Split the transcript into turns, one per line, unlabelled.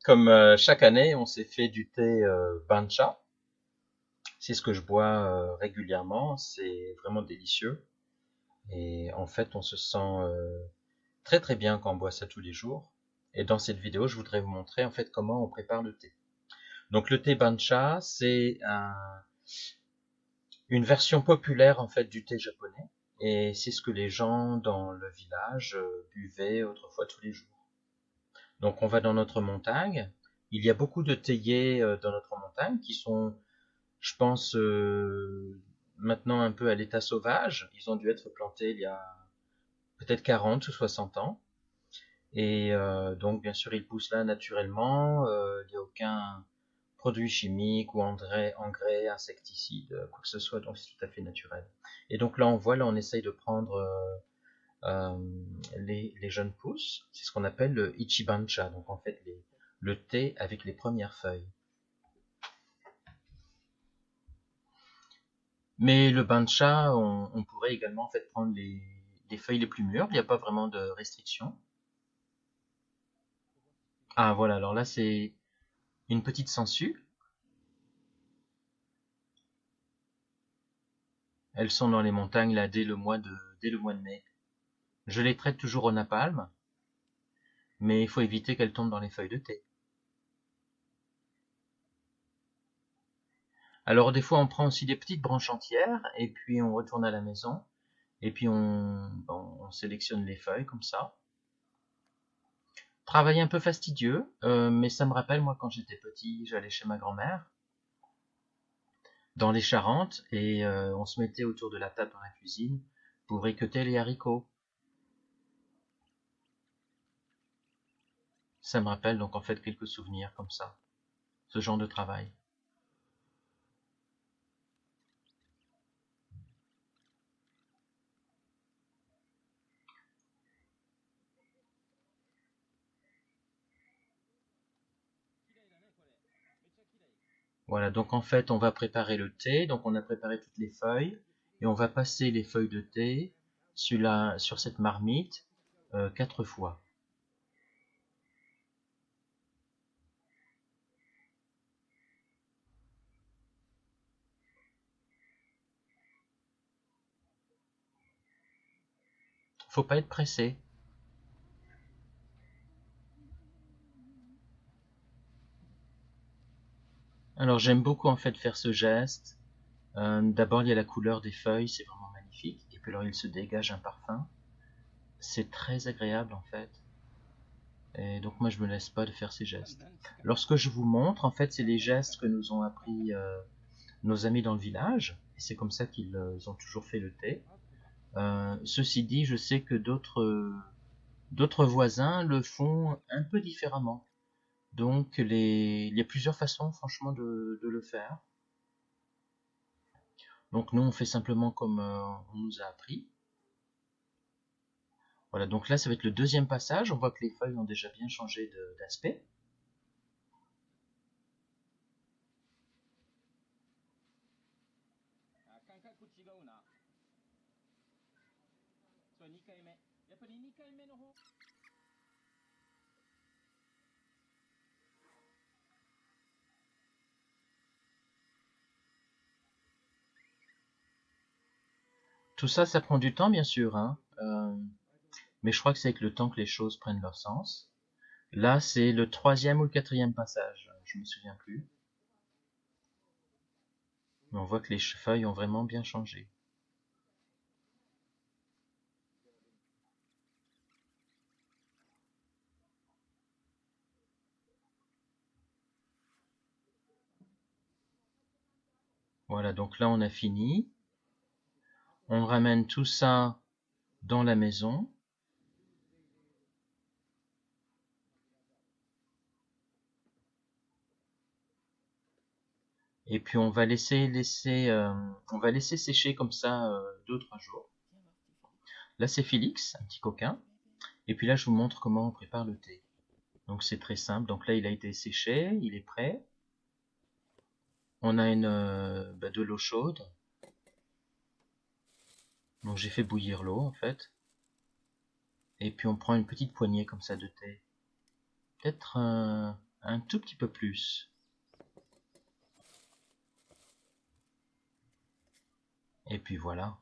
Comme chaque année, on s'est fait du thé bancha. C'est ce que je bois régulièrement. C'est vraiment délicieux. Et en fait, on se sent très très bien quand on boit ça tous les jours. Et dans cette vidéo, je voudrais vous montrer en fait comment on prépare le thé. Donc le thé bancha, c'est une version populaire en fait du thé japonais. Et c'est ce que les gens dans le village buvaient autrefois tous les jours. Donc on va dans notre montagne. Il y a beaucoup de théiers dans notre montagne qui sont, je pense, maintenant un peu à l'état sauvage. Ils ont dû être plantés il y a peut-être 40 ou 60 ans. Et donc bien sûr ils poussent là naturellement. Il n'y a aucun produit chimique ou engrais, insecticide, quoi que ce soit. Donc c'est tout à fait naturel. Et donc là on voit, là on essaye de prendre les jeunes pousses. C'est ce qu'on appelle le ichibancha. Donc en fait le thé avec les premières feuilles. Mais le bancha, on pourrait également en fait prendre les feuilles les plus mûres. Il n'y a pas vraiment de restriction. Ah voilà, alors là c'est une petite sangsue. Elles sont dans les montagnes là dès le mois de mai. Je les traite toujours au napalm, mais il faut éviter qu'elles tombent dans les feuilles de thé. Alors des fois on prend aussi des petites branches entières et puis on retourne à la maison et puis on sélectionne les feuilles comme ça. Travail un peu fastidieux, mais ça me rappelle moi quand j'étais petit, j'allais chez ma grand-mère dans les Charentes et on se mettait autour de la table dans la cuisine pour équeuter les haricots. Ça me rappelle donc en fait quelques souvenirs comme ça, ce genre de travail. Voilà, donc en fait on va préparer le thé, donc on a préparé toutes les feuilles et on va passer les feuilles de thé sur cette marmite 4 fois. Faut pas être pressé. Alors j'aime beaucoup en fait faire ce geste. D'abord il y a la couleur des feuilles, c'est vraiment magnifique. Et puis alors il se dégage un parfum. C'est très agréable en fait. Et donc moi je me laisse pas de faire ces gestes. Lorsque je vous montre, en fait c'est les gestes que nous ont appris nos amis dans le village. Et c'est comme ça qu'ils ont toujours fait le thé. Ceci dit, je sais que d'autres voisins le font un peu différemment. Donc il y a plusieurs façons franchement de le faire. Donc nous on fait simplement comme on nous a appris. Voilà, donc là ça va être le deuxième passage. On voit que les feuilles ont déjà bien changé d'aspect. Tout ça, ça prend du temps bien sûr, hein. Mais je crois que c'est avec le temps que les choses prennent leur sens. Là, c'est le troisième ou le quatrième passage, je me souviens plus. Mais on voit que les feuilles ont vraiment bien changé. Voilà, donc là on a fini. On ramène tout ça dans la maison. Et puis on va laisser sécher comme ça 2 ou 3 jours. Là c'est Félix, un petit coquin. Et puis là je vous montre comment on prépare le thé. Donc c'est très simple. Donc là il a été séché, il est prêt. On a de l'eau chaude. Donc j'ai fait bouillir l'eau en fait. Et puis on prend une petite poignée comme ça de thé. Peut-être un tout petit peu plus. Et puis voilà.